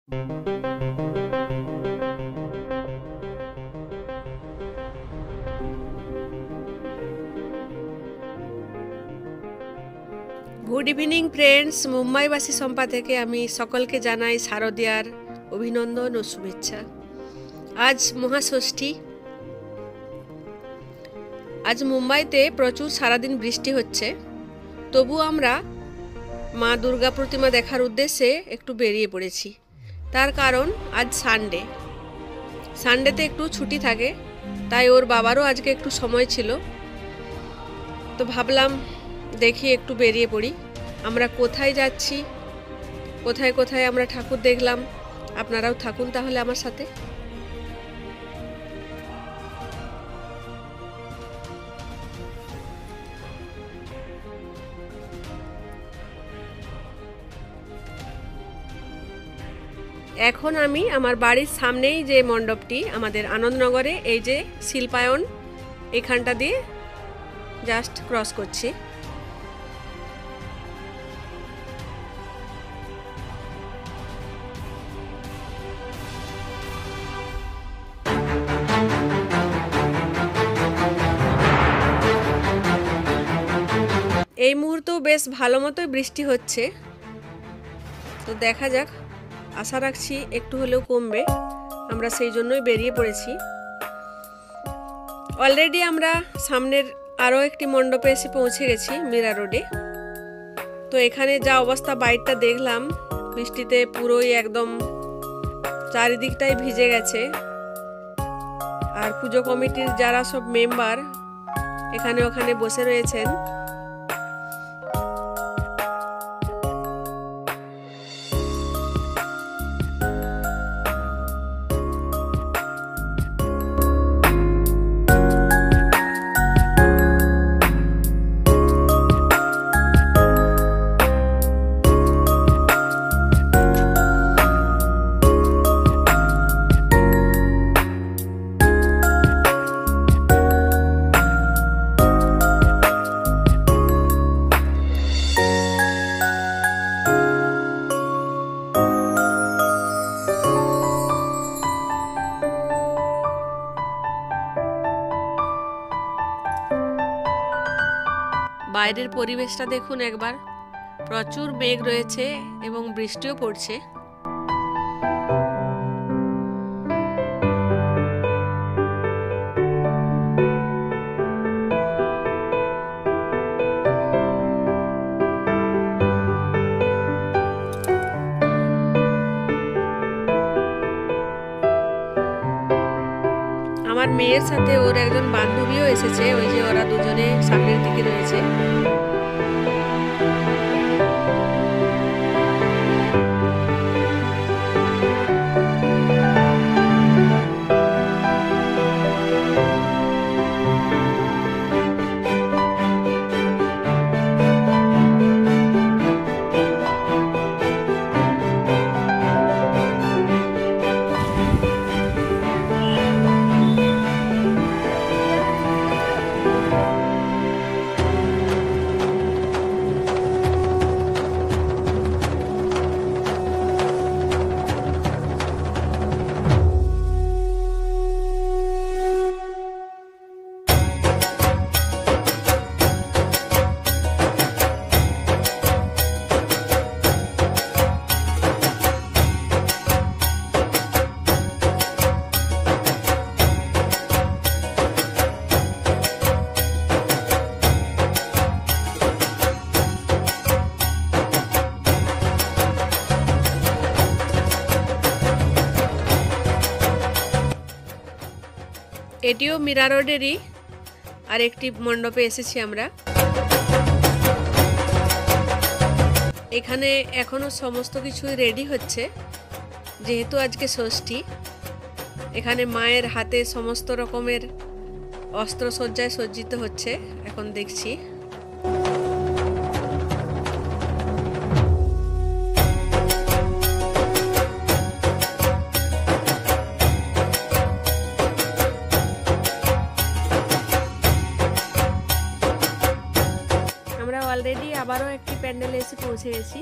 Good evening friends, মুম্বাইবাসী সম্পা থেকে আমি সকলকে জানাই শারদিয়ার অভিনন্দন ও শুভেচ্ছা। আজ মহাষষ্ঠী। আজ মুম্বাইতে প্রচুর সারাদিন বৃষ্টি হচ্ছে, তবু আমরা মা দুর্গা প্রতিমা দেখার উদ্দেশ্যে একটু বেরিয়ে পড়েছি। তার কারণ আজ সানডেতে একটু ছুটি থাকে, তাই ওর বাবারও আজকে একটু সময় ছিল, তো ভাবলাম দেখি একটু বেরিয়ে পড়ি। আমরা কোথায় যাচ্ছি, কোথায় কোথায় আমরা ঠাকুর দেখলাম, আপনারাও থাকুন তাহলে আমার সাথে। এখন আমি আমার বাড়ির সামনেই যে মণ্ডপটি আমাদের আনন্দনগরে, এই যে শিল্পায়ন, এখানটা দিয়ে জাস্ট ক্রস করছি। এই মুহূর্তেও বেশ ভালো মতোই বৃষ্টি হচ্ছে, তো দেখা যাক, আশা রাখছি একটু হলেও কমবে। আমরা সেই জন্যই বেরিয়ে পড়েছি। অলরেডি আমরা সামনের আরও একটি মণ্ডপে এসে পৌঁছে গেছি, মীরা রোডে। তো এখানে যা অবস্থা, বাইরটা দেখলাম বৃষ্টিতে পুরোই একদম চারিদিকটাই ভিজে গেছে। আর পুজো কমিটির যারা সব মেম্বার এখানে ওখানে বসে রয়েছেন। বাইরের পরিবেশটা দেখুন একবার, প্রচুর মেঘ রয়েছে এবং বৃষ্টিও পড়ছে। আমার মেয়ের সাথে ওর একজন বান্ধবীও এসেছে, ওই যে ওরা দুজনে সামনের দিকে রয়েছে। এটিও মীরা রোডেরই আর একটি মণ্ডপে এসেছি আমরা। এখানে এখনো সমস্ত কিছুই রেডি হচ্ছে, যেহেতু আজকে ষষ্ঠী। এখানে মায়ের হাতে সমস্ত রকমের অস্ত্রসজ্জায় সজ্জিত হচ্ছে, এখন দেখছি। অলরেডি আবারও একটি প্যান্ডেলে এসে পৌঁছে গেছি।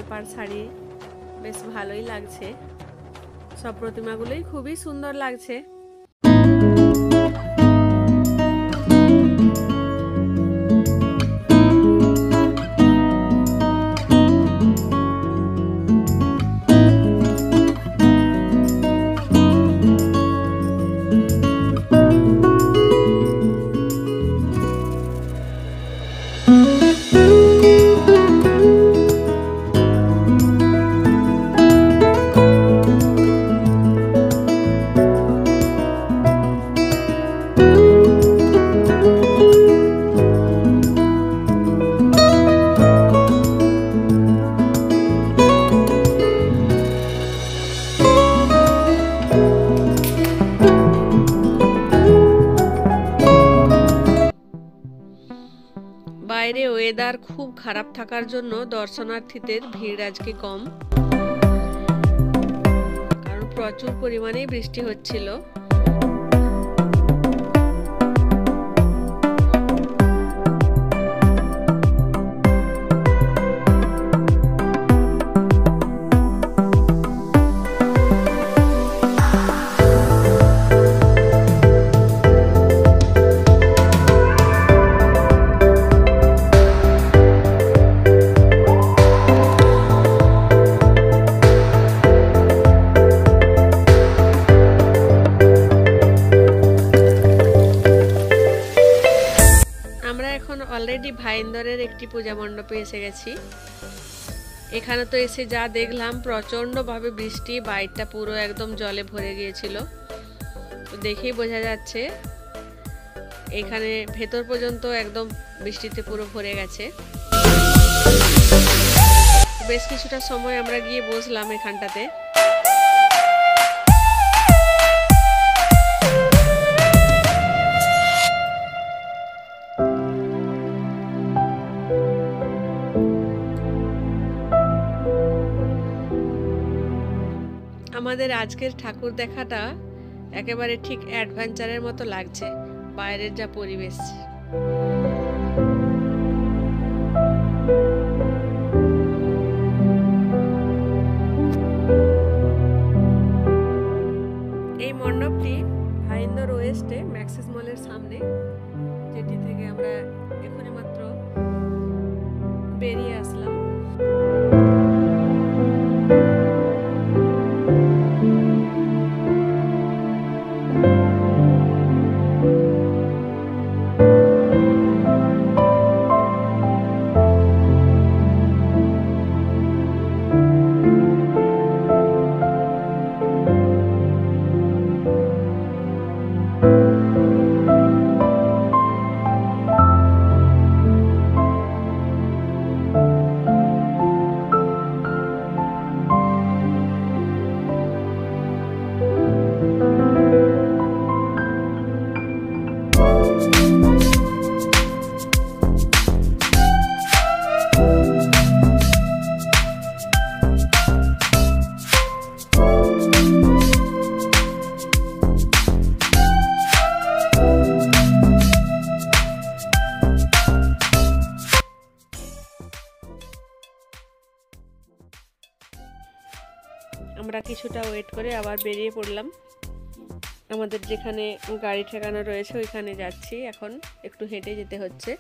লাল পাড় শাড়ি, বেশ ভালোই লাগছে। সব প্রতিমাগুলোই খুবই সুন্দর লাগছে। বাইরে ওয়েদার খুব খারাপ থাকার জন্য দর্শনার্থীদের ভিড় আজকে কম, কারণ প্রচুর পরিমাণে বৃষ্টি হচ্ছিল। অলরেডি ভাইন্দরের একটি পূজা মণ্ডপে এসে গেছি। এখানে তো এসে যা দেখলাম, প্রচণ্ডভাবে বৃষ্টি, বাইরটা পুরো একদম জলে ভরে গিয়েছিল। তো দেখেই বোঝা যাচ্ছে এখানে ভেতর পর্যন্ত একদম বৃষ্টিতে পুরো ভরে গেছে। বেশ কিছুটা সময় আমরা গিয়ে বসলাম এখানটাতে। আমাদের আজকের ঠাকুর দেখাটা একেবারে ঠিক অ্যাডভেঞ্চারের মতো লাগছে, বাইরের যা পরিবেশ। এই মণ্ডপটি ভাইন্দর ওয়েস্টে ম্যাক্সিস মলের সামনে, যেটি থেকে আমরা এখনই মাত্র বেরিয়ে আসলাম। আমরা কিছুটা ওয়েট করে আবার বেরিয়ে পড়লাম। আমাদের যেখানে গাড়ি ঠেকানো রয়েছে ওইখানে যাচ্ছি। এখন একটু হেঁটে যেতে হচ্ছে।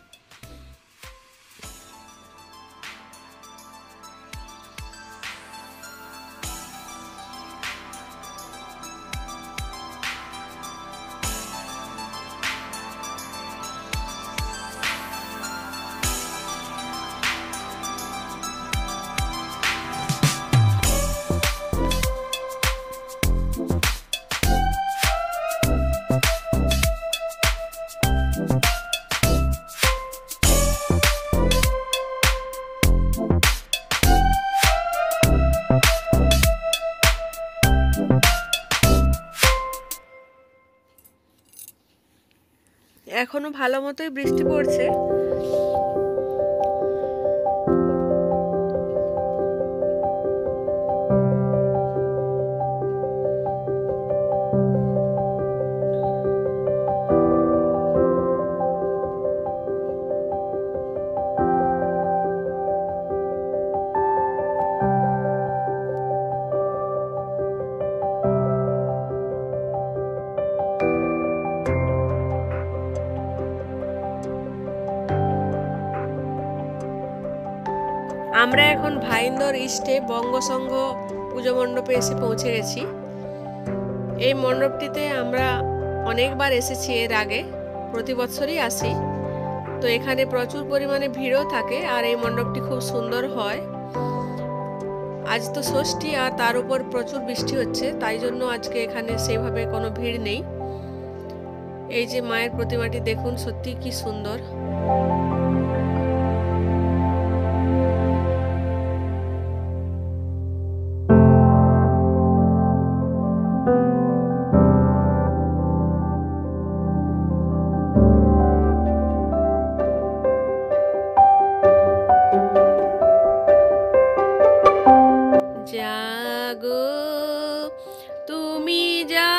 এখনো ভালো মতোই বৃষ্টি পড়ছে। আমরা এখন ভাইন্দর ইস্টে বঙ্গসংঘ পুজো মণ্ডপে এসে পৌঁছে গেছি। এই মণ্ডপটিতে আমরা অনেকবার এসেছি এর আগে, প্রতি বছরই আসি। তো এখানে প্রচুর পরিমাণে ভিড়ও থাকে আর এই মণ্ডপটি খুব সুন্দর হয়। আজ তো ষষ্ঠী আর তার উপর প্রচুর বৃষ্টি হচ্ছে, তাই জন্য আজকে এখানে সেইভাবে কোনো ভিড় নেই। এই যে মায়ের প্রতিমাটি দেখুন, সত্যি কি সুন্দর। জাগো তুমি জাগো,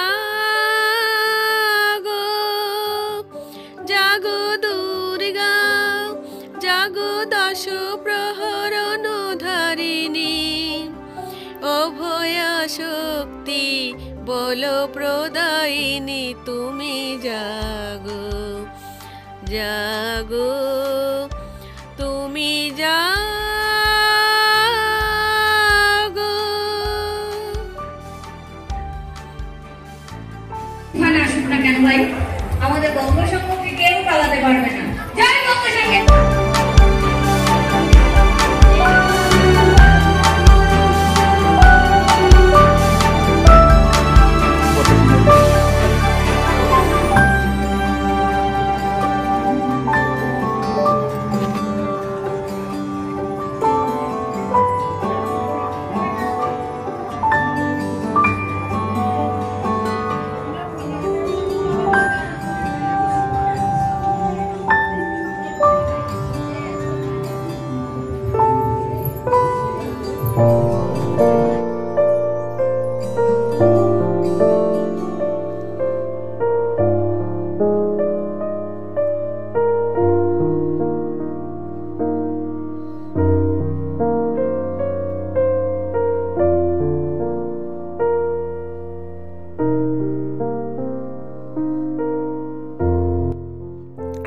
জাগো দুর্গা, জাগো দশ প্রহরণ ধারিণী, অভয়া শক্তি বল প্রদায়িনী, তুমি জাগো, জাগো তুমি জাগো। আসুক না কেন ভাই, আমাদের বঙ্গসংঘকে কেউ পালাতে পারবে না। জয় বঙ্গসংঘ।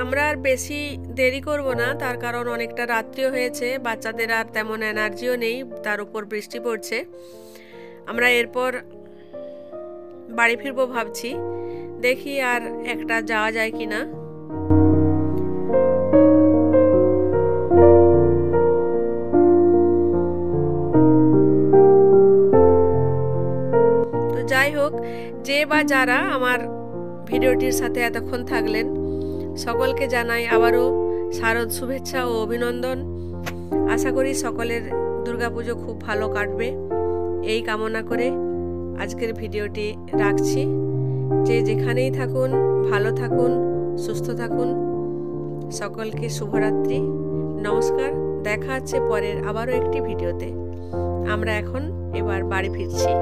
আমরা আর বেশি দেরি করব না, তার কারণ অনেকটা রাত্রিও হয়েছে, বাচ্চাদের আর তেমন এনার্জিও নেই, তার উপর বৃষ্টি পড়ছে। আমরা এরপর বাড়ি ফিরবো ভাবছি, দেখি আর একটা যাওয়া যায় কিনা। তো যাই হোক, যে বা যারা আমার ভিডিওটির সাথে এতক্ষণ থাকলেন, সকলকে জানাই আবারও শারদ শুভেচ্ছা ও অভিনন্দন। আশা করি সকলের দুর্গাপুজো খুব ভালো কাটবে, এই কামনা করে আজকের ভিডিওটি রাখছি। যে যেখানেই থাকুন, ভালো থাকুন, সুস্থ থাকুন। সকলকে শুভরাত্রি, নমস্কার। দেখা হচ্ছে পরের আবারও একটি ভিডিওতে। আমরা এখন এবার বাড়ি ফিরছি।